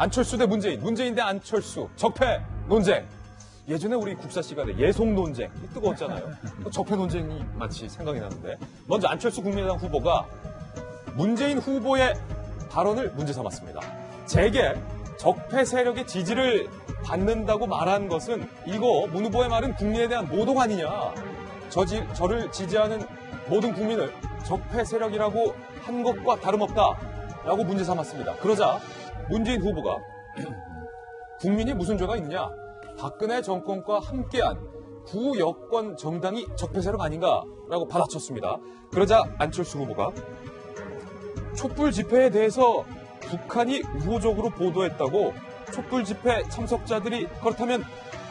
안철수 대 문재인, 문재인 대 안철수, 적폐 논쟁. 예전에 우리 국사 시간에 예속 논쟁, 뜨거웠잖아요. 적폐 논쟁이 마치 생각이 나는데. 먼저 안철수 국민의당 후보가 문재인 후보의 발언을 문제 삼았습니다. 제게 적폐 세력의 지지를 받는다고 말한 것은 이거 문 후보의 말은 국민에 대한 모독 아니냐. 저를 지지하는 모든 국민을 적폐 세력이라고 한 것과 다름없다라고 문제 삼았습니다. 그러자 문재인 후보가 국민이 무슨 죄가 있느냐. 박근혜 정권과 함께한 구여권 정당이 적폐 세력 아닌가라고 받아쳤습니다. 그러자 안철수 후보가 촛불 집회에 대해서 북한이 우호적으로 보도했다고 촛불 집회 참석자들이 그렇다면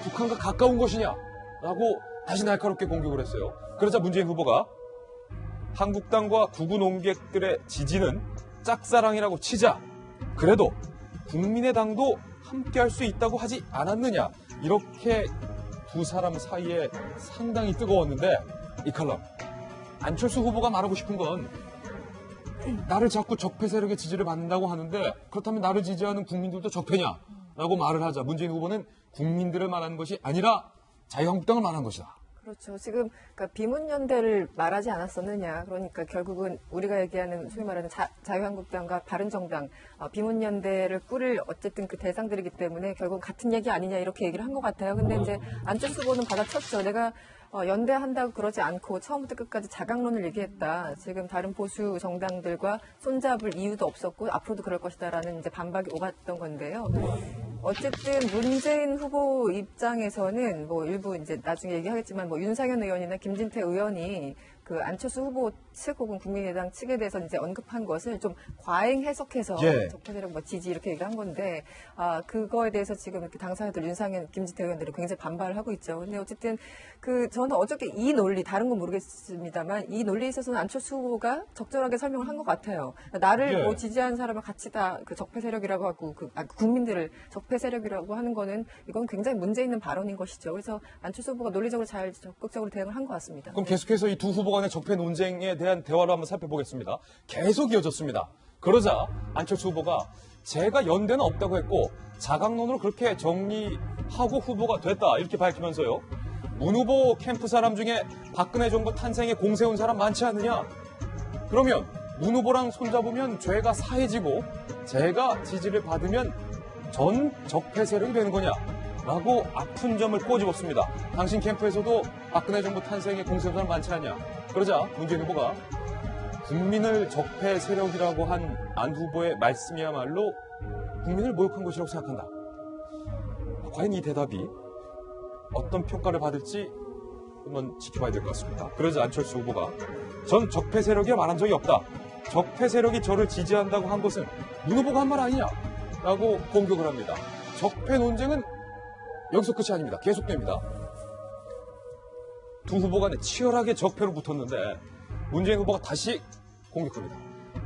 북한과 가까운 것이냐라고 다시 날카롭게 공격을 했어요. 그러자 문재인 후보가 한국당과 구구 농객들의 지지는 짝사랑이라고 치자. 그래도 국민의당도 함께할 수 있다고 하지 않았느냐. 이렇게 두 사람 사이에 상당히 뜨거웠는데 이 칼럼. 안철수 후보가 말하고 싶은 건 나를 자꾸 적폐 세력의 지지를 받는다고 하는데 그렇다면 나를 지지하는 국민들도 적폐냐라고 말을 하자 문재인 후보는 국민들을 말하는 것이 아니라 자유한국당을 말한 것이다. 그렇죠. 지금 그러니까 비문연대를 말하지 않았었느냐. 그러니까 결국은 우리가 얘기하는 소위 말하는 자유한국당과 바른정당 비문연대를 꾸릴 어쨌든 그 대상들이기 때문에 결국 같은 얘기 아니냐 이렇게 얘기를 한 것 같아요. 근데 이제 안철수 후보는 받아쳤죠. 내가 연대한다고 그러지 않고 처음부터 끝까지 자강론을 얘기했다. 지금 다른 보수 정당들과 손잡을 이유도 없었고 앞으로도 그럴 것이다라는 이제 반박이 오갔던 건데요. 어쨌든 문재인 후보 입장에서는 뭐 일부 이제 나중에 얘기하겠지만 뭐 윤상현 의원이나 김진태 의원이 그 안철수 후보 측 혹은 국민의당 측에 대해서 이제 언급한 것을 좀 과잉 해석해서 적폐 세력 뭐 지지 이렇게 얘기한 건데 그거에 대해서 지금 이렇게 당사자들 윤상현, 김진태 의원들이 굉장히 반발을 하고 있죠. 근데 어쨌든 저는 어저께 이 논리 다른 건 모르겠습니다만 이 논리에 있어서는 안철수 후보가 적절하게 설명을 한 것 같아요. 나를 뭐 지지하는 사람을 같이 다 그 적폐 세력이라고 하고 국민들을 적폐 세력이라고 하는 거는 이건 굉장히 문제 있는 발언인 것이죠. 그래서 안철수 후보가 논리적으로 잘 적극적으로 대응을 한 것 같습니다. 그럼 계속해서 이 두 후보 간의 적폐 논쟁에 대한 대화를 한번 살펴보겠습니다. 계속 이어졌습니다. 그러자 안철수 후보가 제가 연대는 없다고 했고 자강론으로 그렇게 정리하고 후보가 됐다 이렇게 밝히면서요. 문 후보 캠프 사람 중에 박근혜 정부 탄생에 공세운 사람 많지 않느냐? 그러면 문 후보랑 손잡으면 죄가 사해지고 제가 지지를 받으면 전 적폐 세력이 되는 거냐? 라고 아픈 점을 꼬집었습니다. 당신 캠프에서도 박근혜 정부 탄생에 공세운 사람 많지 않냐? 그러자 문재인 후보가 국민을 적폐 세력이라고 한 안 후보의 말씀이야말로 국민을 모욕한 것이라고 생각한다. 과연 이 대답이 어떤 평가를 받을지 한번 지켜봐야 될 것 같습니다. 그러자 안철수 후보가 전 적폐 세력이라 말한 적이 없다. 적폐 세력이 저를 지지한다고 한 것은 문 후보가 한 말 아니냐? 라고 공격을 합니다. 적폐 논쟁은 여기서 끝이 아닙니다. 계속됩니다. 두 후보 간에 치열하게 적폐로 붙었는데 문재인 후보가 다시 공격합니다.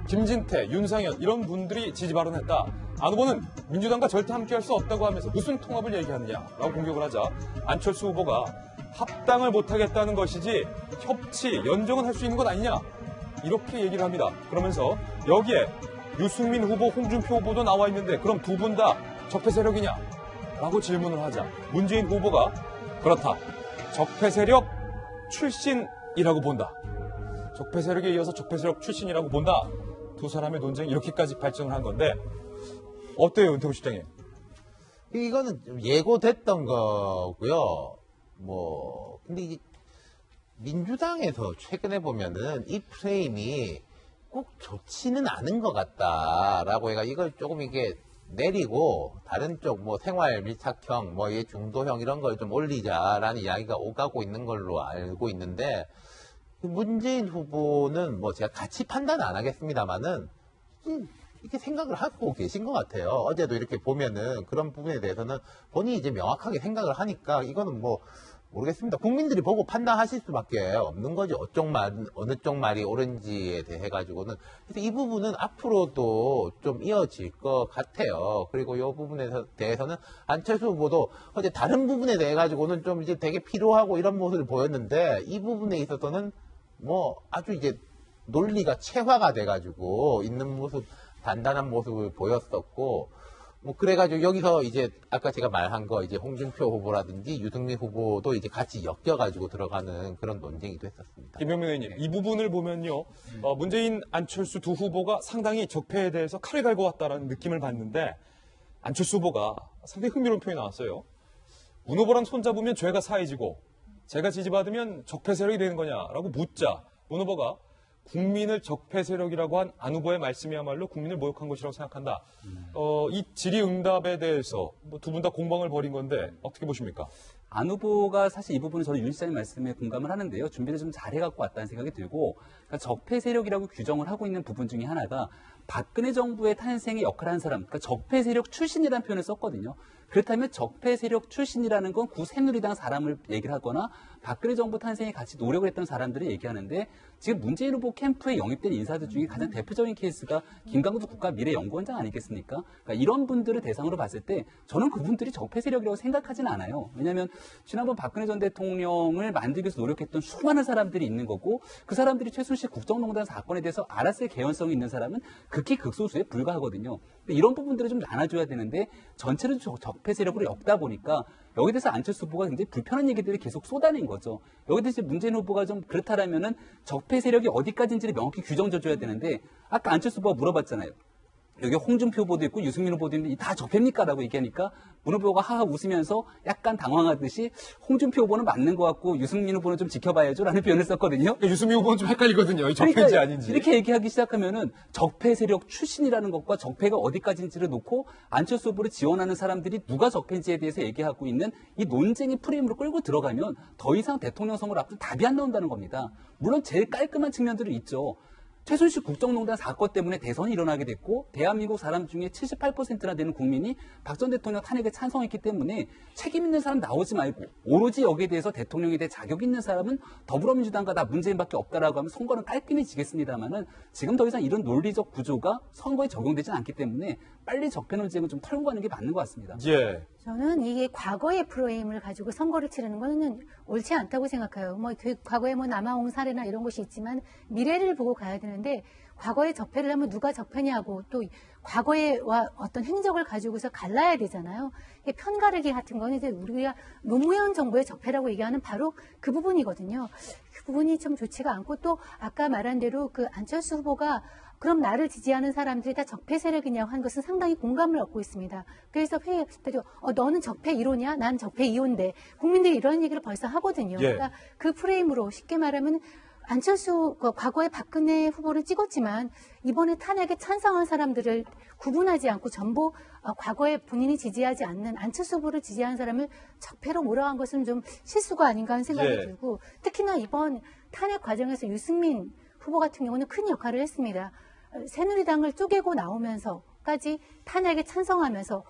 김진태, 윤상현 이런 분들이 지지 발언했다. 안 후보는 민주당과 절대 함께할 수 없다고 하면서 무슨 통합을 얘기하느냐라고 공격을 하자 안철수 후보가 합당을 못하겠다는 것이지 협치, 연정은 할 수 있는 것 아니냐 이렇게 얘기를 합니다. 그러면서 여기에 유승민 후보, 홍준표 후보도 나와 있는데 그럼 두 분 다 적폐 세력이냐? 라고 질문을 하자 문재인 후보가 그렇다. 적폐 세력 출신이라고 본다. 적폐 세력에 이어서 적폐 세력 출신이라고 본다. 두 사람의 논쟁이 이렇게까지 발전을 한 건데 어때요, 은퇴구 실장님? 이거는 좀 예고됐던 거고요. 근데 이게 민주당에서 최근에 보면은 이 프레임이 꼭 좋지는 않은 것 같다라고 해가 이걸 조금 이게 내리고 다른 쪽 생활 밀착형 중도형 이런 걸 좀 올리자라는 이야기가 오가고 있는 걸로 알고 있는데 문재인 후보는 제가 같이 판단 안 하겠습니다만은 이렇게 생각을 하고 계신 것 같아요. 어제도 이렇게 보면은 그런 부분에 대해서는 본인이 이제 명확하게 생각을 하니까 이거는 모르겠습니다. 국민들이 보고 판단하실 수밖에 없는 거죠. 어느 쪽 말이 옳은지에 대해 가지고는. 그래서 이 부분은 앞으로도 좀 이어질 것 같아요. 그리고 이 부분에 대해서는 안철수 후보도 어제 다른 부분에 대해 가지고는 좀 이제 되게 피로하고 이런 모습을 보였는데 이 부분에 있어서는 아주 이제 논리가 체화가 돼 가지고 있는 모습, 단단한 모습을 보였었고 뭐 그래가지고 여기서 이제 아까 제가 말한 거 이제 홍준표 후보라든지 유승민 후보도 이제 같이 엮여가지고 들어가는 그런 논쟁이도 했었습니다. 김병민 의원님, 이 부분을 보면요, 문재인, 안철수 두 후보가 상당히 적폐에 대해서 칼을 갈고 왔다라는 느낌을 받는데 안철수 후보가 상당히 흥미로운 표현이 나왔어요. 문 후보랑 손잡으면 죄가 사해지고 제가 지지받으면 적폐 세력이 되는 거냐라고 묻자 문 후보가 국민을 적폐 세력이라고 한 안 후보의 말씀이야말로 국민을 모욕한 것이라고 생각한다. 이 질의응답에 대해서 두 분 다 공방을 벌인 건데 어떻게 보십니까? 안 후보가 사실 이 부분은 저는 윤 시장님 말씀에 공감을 하는데요. 준비를 좀 잘해갖고 왔다는 생각이 들고 그러니까 적폐 세력이라고 규정을 하고 있는 부분 중에 하나가 박근혜 정부의 탄생에 역할을 한 사람, 그러니까 적폐 세력 출신이라는 표현을 썼거든요. 그렇다면 적폐 세력 출신이라는 건 구 새누리당 사람을 얘기를 하거나 박근혜 정부 탄생에 같이 노력을 했던 사람들을 얘기하는데 지금 문재인 후보 캠프에 영입된 인사들 중에 가장 대표적인 케이스가 김강두 국가미래연구원장 아니겠습니까? 그러니까 이런 분들을 대상으로 봤을 때 저는 그분들이 적폐 세력이라고 생각하지는 않아요. 왜냐하면 지난번 박근혜 전 대통령을 만들기 위해서 노력했던 수많은 사람들이 있는 거고 그 사람들이 최순실 국정농단 사건에 대해서 알았을 개연성이 있는 사람은 극히 극소수에 불과하거든요. 이런 부분들을 좀 나눠줘야 되는데 전체를 적폐 세력으로 엮다 보니까 여기에 대해서 안철수 후보가 굉장히 불편한 얘기들을 계속 쏟아낸 거죠. 여기에 대해서 문재인 후보가 좀 그렇다라면은 적폐 세력이 어디까지인지를 명확히 규정져줘야 되는데 아까 안철수 후보가 물어봤잖아요. 여기 홍준표 후보도 있고 유승민 후보도 있는데 다 적폐입니까? 라고 얘기하니까 문 후보가 하하 웃으면서 약간 당황하듯이 홍준표 후보는 맞는 것 같고 유승민 후보는 좀 지켜봐야죠 라는 표현을 썼거든요. 유승민 후보는 좀 헷갈리거든요. 이 적폐인지 그러니까 아닌지. 이렇게 얘기하기 시작하면은 적폐 세력 출신이라는 것과 적폐가 어디까지인지를 놓고 안철수 후보를 지원하는 사람들이 누가 적폐인지에 대해서 얘기하고 있는 이 논쟁의 프레임으로 끌고 들어가면 더 이상 대통령 선거를 앞둔 답이 안 나온다는 겁니다. 물론 제일 깔끔한 측면들은 있죠. 최순실 국정농단 사건 때문에 대선이 일어나게 됐고 대한민국 사람 중에 78%나 되는 국민이 박 전 대통령 탄핵에 찬성했기 때문에 책임 있는 사람 나오지 말고 오로지 여기에 대해서 대통령에 대해 자격 있는 사람은 더불어민주당과 나 문재인밖에 없다라고 하면 선거는 깔끔해지겠습니다만은 지금 더 이상 이런 논리적 구조가 선거에 적용되지 않기 때문에 빨리 적폐 논쟁은 좀 털고 가는 게 맞는 것 같습니다. 예. 저는 이게 과거의 프레임을 가지고 선거를 치르는 거는 옳지 않다고 생각해요. 과거에 남아온 사례나 이런 것이 있지만 미래를 보고 가야 되는데 과거에 적폐를 하면 누가 적폐냐고 또 과거의 어떤 행적을 가지고서 갈라야 되잖아요. 이게 편가르기 같은 거는 이제 우리가 노무현 정부의 적폐라고 얘기하는 바로 그 부분이거든요. 그 부분이 좀 좋지가 않고 또 아까 말한 대로 그 안철수 후보가 그럼 나를 지지하는 사람들이 다 적폐 세력이냐고 한 것은 상당히 공감을 얻고 있습니다. 그래서 회의에 너는 적폐 1호냐? 난 적폐 2호인데 국민들이 이런 얘기를 벌써 하거든요. 예. 그러니까 그 프레임으로 쉽게 말하면 안철수 과거에 박근혜 후보를 찍었지만 이번에 탄핵에 찬성한 사람들을 구분하지 않고 전부 과거에 본인이 지지하지 않는 안철수 후보를 지지하는 사람을 적폐로 몰아간 것은 좀 실수가 아닌가 하는 생각이 예. 들고 특히나 이번 탄핵 과정에서 유승민 후보 같은 경우는 큰 역할을 했습니다. 새누리당을 쪼개고 나오면서까지 탄핵에 찬성하면서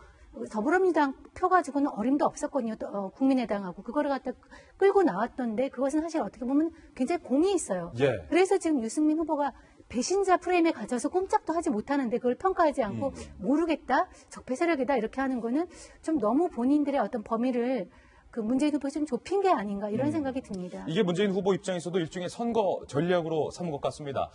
더불어민주당 표 가지고는 어림도 없었거든요. 국민의당하고 그거를 갖다 끌고 나왔던데 그것은 사실 어떻게 보면 굉장히 공이 있어요. 예. 그래서 지금 유승민 후보가 배신자 프레임에 갇혀서 꼼짝도 하지 못하는데 그걸 평가하지 않고 모르겠다, 적폐 세력이다 이렇게 하는 거는 좀 너무 본인들의 어떤 범위를 그 문재인 후보 좀 좁힌 게 아닌가 이런 생각이 듭니다. 이게 문재인 후보 입장에서도 일종의 선거 전략으로 삼은 것 같습니다.